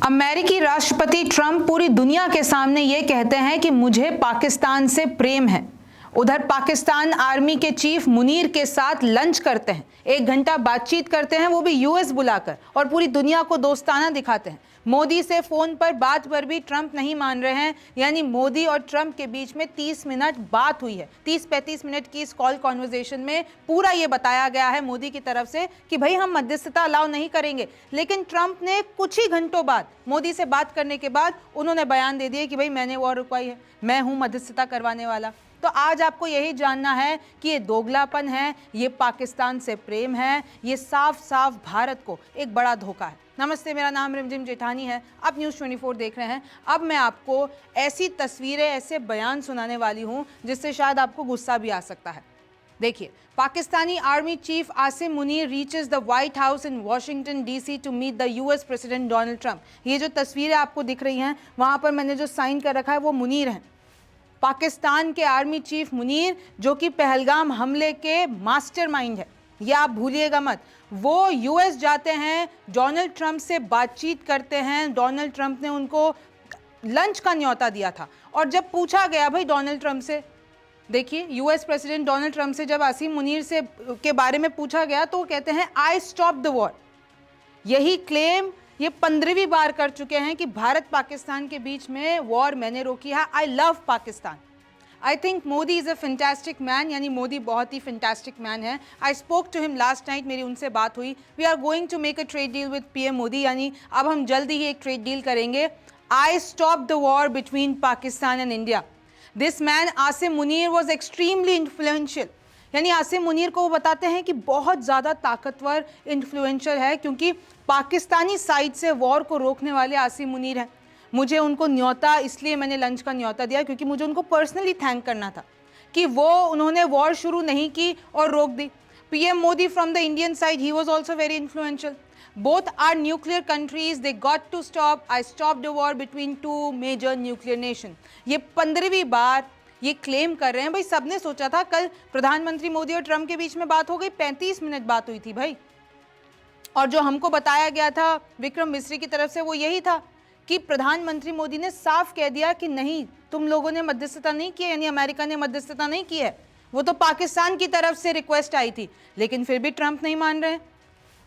अमेरिकी राष्ट्रपति ट्रंप पूरी दुनिया के सामने ये कहते हैं कि मुझे पाकिस्तान से प्रेम है। उधर पाकिस्तान आर्मी के चीफ मुनीर के साथ लंच करते हैं, 1 घंटा बातचीत करते हैं, वो भी यूएस बुलाकर, और पूरी दुनिया को दोस्ताना दिखाते हैं। मोदी से फोन पर बात पर भी ट्रंप नहीं मान रहे हैं, यानी मोदी और ट्रंप के बीच में 30 मिनट बात हुई है। 30-35 मिनट की इस कॉल कॉन्वर्जेशन में पूरा ये बताया गया है मोदी की तरफ से कि भाई हम मध्यस्थता अलाउ नहीं करेंगे। लेकिन ट्रंप ने कुछ ही घंटों बाद मोदी से बात करने के बाद उन्होंने बयान दे दिया कि भाई मैंने वॉर रुकवाई है, मैं हूं मध्यस्थता करवाने वाला। तो आज आपको यही जानना है कि ये दोगलापन है, ये पाकिस्तान से प्रेम है, ये साफ साफ भारत को एक बड़ा धोखा है। नमस्ते, मेरा नाम रिमझिम जेठानी है, आप न्यूज़ 24 देख रहे हैं। अब मैं आपको ऐसी तस्वीरें, ऐसे बयान सुनाने वाली हूं जिससे शायद आपको गुस्सा भी आ सकता है। देखिए, Pakistani army chief Asim Munir reaches the White House in Washington DC to meet the US president Donald Trump. ये जो तस्वीरें आपको दिख रही हैं, वहां पर मैंने जो साइन कर रखा है वो मुनीर हैं, पाकिस्तान के आर्मी चीफ मुनीर, जो कि पहलगाम हमले के मास्टरमाइंड है। ये आप भूलिएगा मत। वो यूएस जाते हैं, डोनाल्ड ट्रंप से बातचीत करते हैं। डोनाल्ड ट्रंप ने उनको लंच का न्योता दिया था, और जब पूछा गया भाई डोनाल्ड ट्रंप से, देखिए यूएस प्रेसिडेंट डोनाल्ड ट्रंप से जब आसिम मुनीर से के बारे में पूछा गया तो वो कहते हैं आई स्टॉप द वॉर। यही क्लेम ये 15वीं बार कर चुके हैं कि भारत पाकिस्तान के बीच में वॉर मैंने रोकी है। I love Pakistan. I think Modi is a fantastic man, यानी मोदी बहुत ही फैंटास्टिक मैन है। I spoke to him last night, मेरी उनसे बात हुई। We are going to make a trade deal with PM Modi, यानी अब हम जल्दी ही एक ट्रेड डील करेंगे। I stop the war between Pakistan and India. This man Asim Munir was extremely influential, यानी आसिम मुनीर को वो बताते हैं कि बहुत ज़्यादा ताकतवर, इन्फ्लुएंशियल है, क्योंकि पाकिस्तानी साइड से वॉर को रोकने वाले आसिम मुनीर हैं। मुझे उनको न्योता, इसलिए मैंने लंच का न्योता दिया क्योंकि मुझे उनको पर्सनली थैंक करना था कि उन्होंने वॉर शुरू नहीं की और रोक दी। PM Modi from the Indian side, he was also very influential. Both are nuclear countries, they got to stop. I stop the war between 2 major nuclear nation. ये 15वीं बार ये क्लेम कर रहे हैं। भाई सबने सोचा था कल प्रधानमंत्री मोदी और ट्रंप के बीच में बात हो गई, 35 मिनट बात हुई थी भाई। और जो हमको बताया गया था विक्रम मिस्री की तरफ से वो यही था कि प्रधानमंत्री मोदी ने साफ कह दिया कि नहीं, तुम लोगों ने मध्यस्थता नहीं की है, यानी अमेरिका ने मध्यस्थता नहीं की है, वो तो पाकिस्तान की तरफ से रिक्वेस्ट आई थी। लेकिन फिर भी ट्रंप नहीं मान रहे।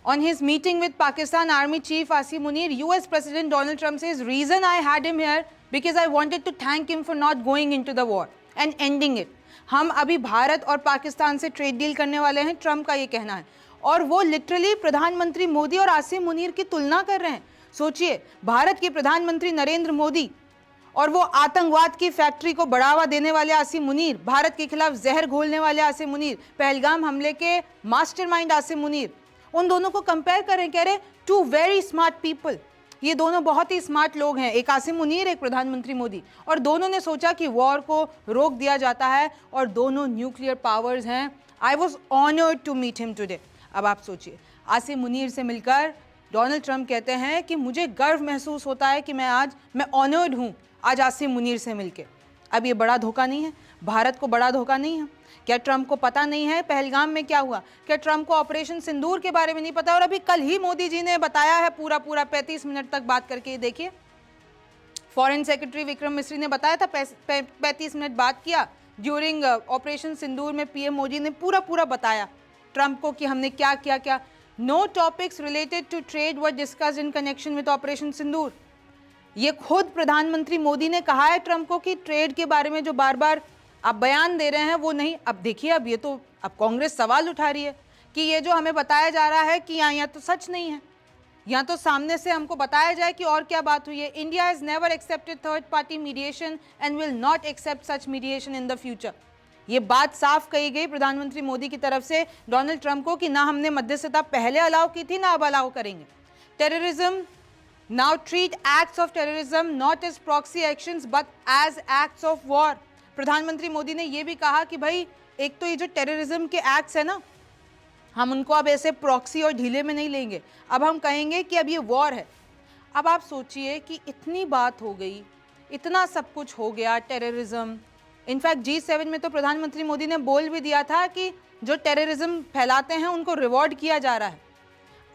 On his meeting with Pakistan Army Chief Asim Munir, US President Donald Trump says, reason I had him here because I wanted to thank him for not going into the war and ending it. हम अभी भारत और पाकिस्तान से trade deal करने वाले हैं, Trump का ये कहना है। और वो लिटरली प्रधानमंत्री मोदी और आसिम मुनीर की तुलना कर रहे हैं। सोचिए, भारत के प्रधानमंत्री नरेंद्र मोदी और वो आतंकवाद की फैक्ट्री को बढ़ावा देने वाले आसिम मुनीर, भारत के खिलाफ जहर घोलने वाले आसिम मुनीर, पहलगाम हमले के मास्टरमाइंड आसिम मुनीर, उन दोनों को कंपेयर करें, कह रहे टू वेरी स्मार्ट पीपल। ये दोनों बहुत ही स्मार्ट लोग हैं, एक आसिम मुनीर, एक प्रधानमंत्री मोदी, और दोनों ने सोचा कि वॉर को रोक दिया जाता है, और दोनों न्यूक्लियर पावर्स हैं। I was honoured to meet him today. अब आप सोचिए, आसिम मुनीर से मिलकर डोनाल्ड ट्रंप कहते हैं कि मुझे गर्व महसूस होता है कि मैं ऑनर्ड हूँ आज आसिम मुनीर से मिलके। अब ये बड़ा धोखा नहीं है? भारत को बड़ा धोखा नहीं है? क्या ट्रंप को पता नहीं है पहलगाम में क्या हुआ? क्या ट्रंप को ऑपरेशन सिंदूर के बारे में नहीं पता? और अभी कल ही मोदी जी ने बताया है पूरा 35 मिनट तक बात करके। देखिए, फॉरेन सेक्रेटरी विक्रम मिस्री ने बताया था, 35 मिनट बात किया ड्यूरिंग ऑपरेशन सिंदूर में। पीएम मोदी ने पूरा बताया ट्रंप को कि हमने क्या किया क्या। No topics related to trade were discussed in connection with operation Sindoor. ये खुद प्रधानमंत्री मोदी ने कहा है ट्रंप को कि ट्रेड के बारे में जो बार बार आप बयान दे रहे हैं वो नहीं। अब देखिए, अब ये तो अब कांग्रेस सवाल उठा रही है कि ये जो हमें बताया जा रहा है कि यहाँ तो सच नहीं है, यहाँ तो सामने से हमको बताया जाए कि और क्या बात हुई है। India has never accepted third party mediation and will not accept such mediation in the future. ये बात साफ कही गई प्रधानमंत्री मोदी की तरफ से डोनाल्ड ट्रंप को कि ना हमने मध्यस्थता पहले अलाउ की थी, ना अब अलाउ करेंगे। Terrorism, now treat acts of terrorism not as proxy actions but as acts of war. प्रधानमंत्री मोदी ने यह भी कहा कि भाई एक तो ये जो टेररिज्म के एक्ट्स है ना, हम उनको अब ऐसे प्रॉक्सी और ढीले में नहीं लेंगे, अब हम कहेंगे कि अब ये वॉर है। अब आप सोचिए कि इतनी बात हो गई, इतना सब कुछ हो गया, टेररिज्म। इनफैक्ट G7 में तो प्रधानमंत्री मोदी ने बोल भी दिया था कि जो टेररिज्म फैलाते हैं उनको रिवॉर्ड किया जा रहा है।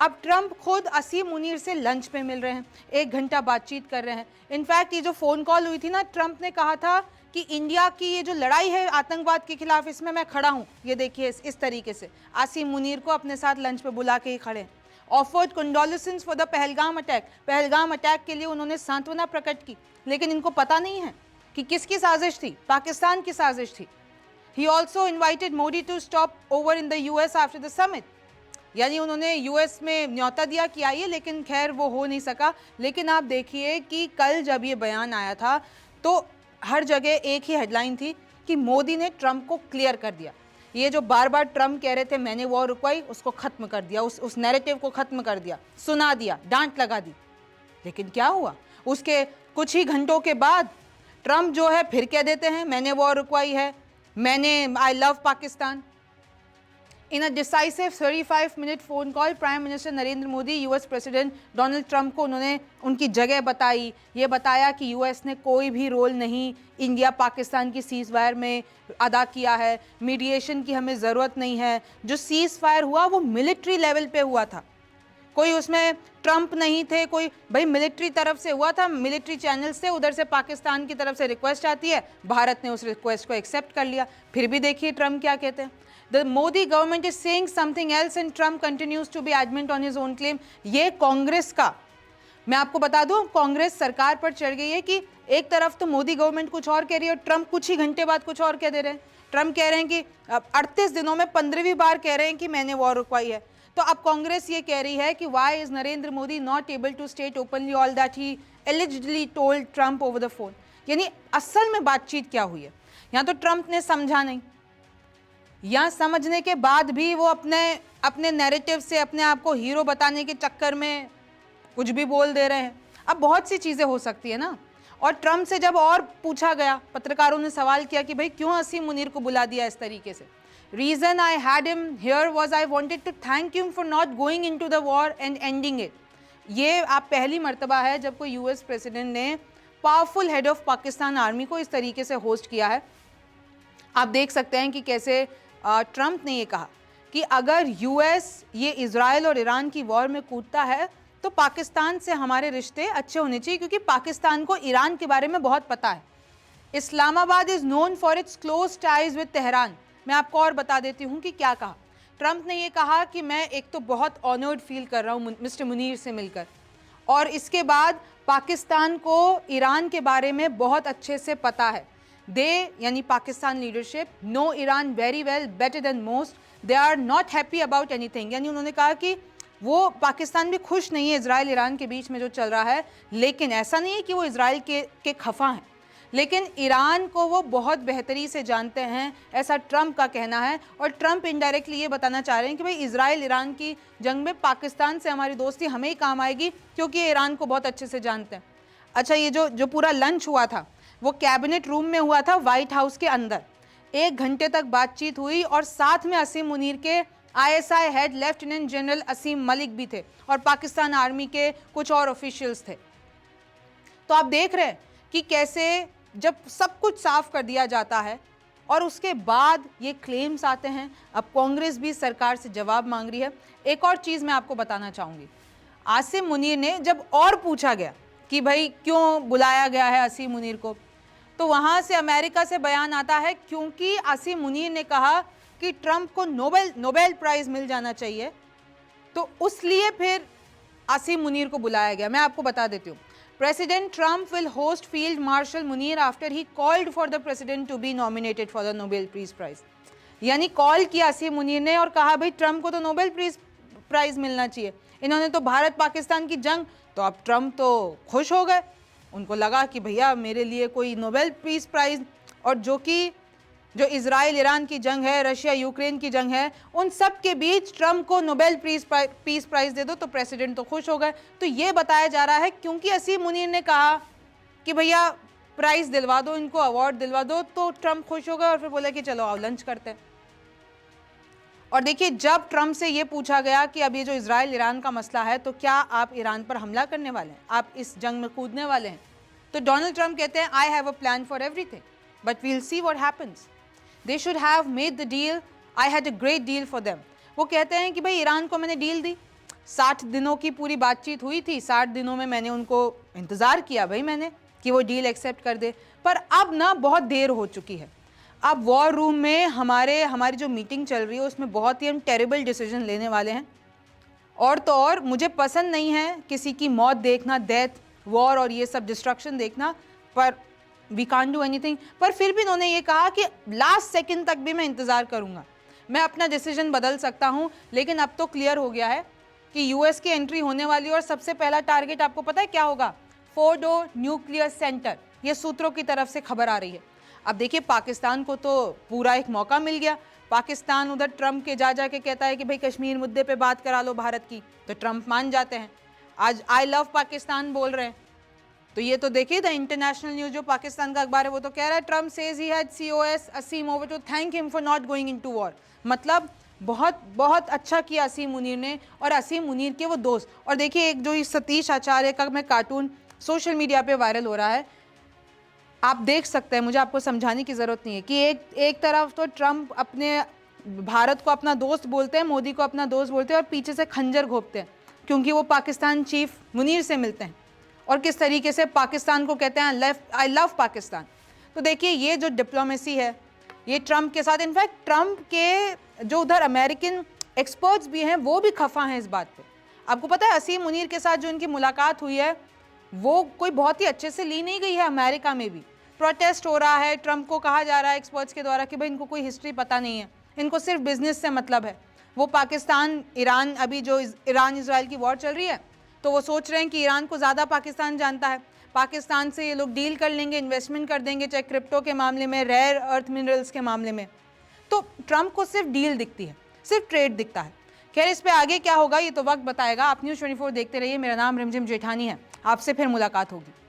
अब ट्रंप खुद असीम मुनीर से लंच पे मिल रहे हैं, 1 घंटा बातचीत कर रहे हैं। इनफैक्ट ये जो फ़ोन कॉल हुई थी ना, ट्रंप ने कहा था कि इंडिया की ये जो लड़ाई है आतंकवाद के खिलाफ, इसमें मैं खड़ा हूँ। ये देखिए इस तरीके से आसिम मुनीर को अपने साथ लंच पे बुला के ही खड़े हैं। Offered condolences for the Pahalgam attack, Pahalgam attack के लिए उन्होंने सांत्वना प्रकट की, लेकिन इनको पता नहीं है कि किसकी साजिश थी, पाकिस्तान की साजिश थी। He also invited Modi to stop over in the US after the summit, यानी उन्होंने US में न्योता दिया कि आइए, लेकिन खैर वो हो नहीं सका। लेकिन आप देखिए कि कल जब ये बयान आया था तो हर जगह एक ही हेडलाइन थी कि मोदी ने ट्रंप को क्लियर कर दिया। ये जो बार बार ट्रंप कह रहे थे मैंने वॉर रुकवाई, उसको खत्म कर दिया, उस नैरेटिव को खत्म कर दिया, सुना दिया, डांट लगा दी। लेकिन क्या हुआ, उसके कुछ ही घंटों के बाद ट्रंप जो है फिर कह देते हैं मैंने वॉर रुकवाई है, I love Pakistan. In a decisive 35-minute phone call, prime minister Narendra Modi US president Donald Trump को उन्होंने उनकी जगह बताई, ये बताया कि US ने कोई भी रोल नहीं इंडिया पाकिस्तान की सीज़ फायर में अदा किया है, मीडिएशन की हमें ज़रूरत नहीं है। जो सीज़ फायर हुआ वो मिलिट्री लेवल पे हुआ था, कोई उसमें ट्रंप नहीं थे, कोई भाई मिलिट्री तरफ से हुआ था, मिलिट्री चैनल से, उधर से पाकिस्तान की तरफ से रिक्वेस्ट आती है, भारत ने उस रिक्वेस्ट को एक्सेप्ट कर लिया। फिर भी देखिए ट्रंप क्या कहते हैं, the Modi government is saying something else and Trump continues to be adamant on his own claim. ये कांग्रेस का, मैं आपको बता दूं, कांग्रेस सरकार पर चढ़ गई है कि एक तरफ तो मोदी गवर्नमेंट कुछ और कह रही है और ट्रंप कुछ ही घंटे बाद कुछ और कह दे रहे हैं। ट्रंप कह रहे हैं कि 38 दिनों में 15वीं बार कह रहे हैं कि मैंने वॉर रुकवाई है। तो अब कांग्रेस ये कह रही है कि why is Narendra Modi not able to state openly all that he allegedly told Trump over the phone. यानी असल में बातचीत क्या हुई है, यहाँ तो ट्रंप ने समझा नहीं, या समझने के बाद भी वो अपने नैरेटिव से अपने आप को हीरो बताने के चक्कर में कुछ भी बोल दे रहे हैं। अब बहुत सी चीज़ें हो सकती है ना। और ट्रंप से जब और पूछा गया, पत्रकारों ने सवाल किया कि भाई क्यों असीम मुनीर को बुला दिया इस तरीके से, reason I had him here was I wanted to thank him for not going into the war and ending it. ये आप पहली मर्तबा है जब कोई US प्रेसिडेंट ने powerful head of Pakistan army को इस तरीके से होस्ट किया है। आप देख सकते हैं कि कैसे ट्रंप ने ये कहा कि अगर US ये इजराइल और ईरान की वॉर में कूदता है तो पाकिस्तान से हमारे रिश्ते अच्छे होने चाहिए, क्योंकि पाकिस्तान को ईरान के बारे में बहुत पता है। Islamabad is known for its close ties with Tehran. मैं आपको और बता देती हूँ कि क्या कहा ट्रंप ने। ये कहा कि मैं एक तो बहुत ऑनर्ड फील कर रहा हूँ मिस्टर मुनीर से मिलकर, और इसके बाद पाकिस्तान को ईरान के बारे में बहुत अच्छे से पता है। दे यानी Pakistan leadership know Iran very well, better than most, they are not happy about anything. यानी उन्होंने कहा कि वो पाकिस्तान भी खुश नहीं है इजराइल ईरान के बीच में जो चल रहा है, लेकिन ऐसा नहीं है कि वो इजराइल के खफा हैं, लेकिन ईरान को वो बहुत बेहतरी से जानते हैं, ऐसा ट्रंप का कहना है। और ट्रंप इनडायरेक्टली ये बताना चाह रहे हैं कि भाई इजराइल ईरान की जंग में पाकिस्तान से हमारी दोस्ती हमें ही काम आएगी, क्योंकि ये ईरान को बहुत अच्छे से जानते हैं। अच्छा, ये जो पूरा लंच हुआ था वो कैबिनेट रूम में हुआ था, व्हाइट हाउस के अंदर। 1 घंटे तक बातचीत हुई और साथ में असीम मुनीर के ISI हेड लेफ्टिनेंट जनरल असीम मलिक भी थे और पाकिस्तान आर्मी के कुछ और ऑफिशियल्स थे। तो आप देख रहे हैं कि कैसे जब सब कुछ साफ कर दिया जाता है और उसके बाद ये क्लेम्स आते हैं। अब कांग्रेस भी सरकार से जवाब मांग रही है। एक और चीज़ मैं आपको बताना चाहूँगी, आसिम मुनीर ने जब और पूछा गया कि भाई क्यों बुलाया गया है असीम मुनीर को, तो वहाँ से अमेरिका से बयान आता है क्योंकि आसिम मुनीर ने कहा कि ट्रंप को नोबेल प्राइज़ मिल जाना चाहिए, तो उसलिए फिर आसिम मुनीर को बुलाया गया। मैं आपको बता देती हूँ, president Trump will host field marshal Munir after he called for the president to be nominated for the Nobel peace prize. यानी कॉल किया आसिम मुनीर ने और कहा भाई ट्रंप को तो नोबेल प्राइज़ मिलना चाहिए, इन्होंने तो भारत पाकिस्तान की जंग। तो अब ट्रंप तो खुश हो गए, उनको लगा कि भैया मेरे लिए कोई नोबेल पीस प्राइज़, और जो इजराइल ईरान की जंग है, रशिया यूक्रेन की जंग है, उन सब के बीच ट्रंप को नोबेल पीस प्राइज़ दे दो, तो प्रेसिडेंट तो खुश हो गए। तो ये बताया जा रहा है क्योंकि असीम मुनीर ने कहा कि भैया प्राइज़ दिलवा दो, इनको अवार्ड दिलवा दो, तो ट्रंप खुश हो गए और फिर बोला कि चलो आओ लंच करते हैं। और देखिए, जब ट्रंप से ये पूछा गया कि अब ये जो इजराइल ईरान का मसला है, तो क्या आप ईरान पर हमला करने वाले हैं, आप इस जंग में कूदने वाले हैं, तो डोनाल्ड ट्रंप कहते हैं I have a plan for everything but we'll see what happens, they should have made the deal, I had a great deal for them. वो कहते हैं कि भाई ईरान को मैंने डील दी, 60 दिनों की पूरी बातचीत हुई थी, 60 दिनों में मैंने उनको इंतज़ार किया भाई मैंने कि वो डील एक्सेप्ट कर दे, पर अब ना बहुत देर हो चुकी है। अब वॉर रूम में हमारी जो मीटिंग चल रही है उसमें बहुत ही हम टेरिबल डिसीजन लेने वाले हैं। और तो और मुझे पसंद नहीं है किसी की मौत देखना, डेथ, वॉर और ये सब डिस्ट्रक्शन देखना, पर वी कांट डू एनीथिंग। पर फिर भी उन्होंने ये कहा कि लास्ट सेकंड तक भी मैं इंतज़ार करूँगा, मैं अपना डिसीजन बदल सकता हूँ। लेकिन अब तो क्लियर हो गया है कि यूएस की एंट्री होने वाली है और सबसे पहला टारगेट आपको पता है क्या होगा? फोर्डो न्यूक्लियर सेंटर, ये सूत्रों की तरफ से खबर आ रही है। अब देखिए पाकिस्तान को तो पूरा एक मौका मिल गया। पाकिस्तान उधर ट्रंप के जा के कहता है कि भाई कश्मीर मुद्दे पे बात करा लो भारत की, तो ट्रंप मान जाते हैं। आज आई लव पाकिस्तान बोल रहे हैं। तो ये तो देखिए द इंटरनेशनल न्यूज़ जो पाकिस्तान का अखबार है वो तो कह रहा है Trump says he had COS Asim over to thank him for not going into war. मतलब बहुत बहुत अच्छा किया असीम मुनीर ने और असीम मुनीर के वो दोस्त। और देखिए एक जो ये सतीश आचार्य का मैं कार्टून सोशल मीडिया पे वायरल हो रहा है, आप देख सकते हैं, मुझे आपको समझाने की ज़रूरत नहीं है कि एक तरफ तो ट्रंप अपने भारत को अपना दोस्त बोलते हैं, मोदी को अपना दोस्त बोलते हैं और पीछे से खंजर घोंपते हैं क्योंकि वो पाकिस्तान चीफ मुनीर से मिलते हैं और किस तरीके से पाकिस्तान को कहते हैं आई लव पाकिस्तान। तो देखिए ये जो डिप्लोमेसी है ये ट्रंप के साथ, इनफैक्ट ट्रंप के जो उधर अमेरिकन एक्सपर्ट्स भी हैं वो भी खफा हैं इस बात पे। आपको पता है असीम मुनीर के साथ जो इनकी मुलाकात हुई है वो कोई बहुत ही अच्छे से ली नहीं गई है। अमेरिका में भी प्रोटेस्ट हो रहा है, ट्रंप को कहा जा रहा है एक्सपर्ट्स के द्वारा कि भाई इनको कोई हिस्ट्री पता नहीं है, इनको सिर्फ बिजनेस से मतलब है। वो पाकिस्तान ईरान, अभी जो ईरान इजराइल की वॉर चल रही है तो वो सोच रहे हैं कि ईरान को ज़्यादा पाकिस्तान जानता है, पाकिस्तान से ये लोग डील कर लेंगे, इन्वेस्टमेंट कर देंगे, चाहे क्रिप्टो के मामले में, रेयर अर्थ मिनरल्स के मामले में। तो ट्रंप को सिर्फ डील दिखती है, सिर्फ ट्रेड दिखता है। खैर इस पे आगे क्या होगा ये तो वक्त बताएगा। आप News 24 देखते रहिए। मेरा नाम रिमझिम जेठानी है, आपसे फिर मुलाकात होगी।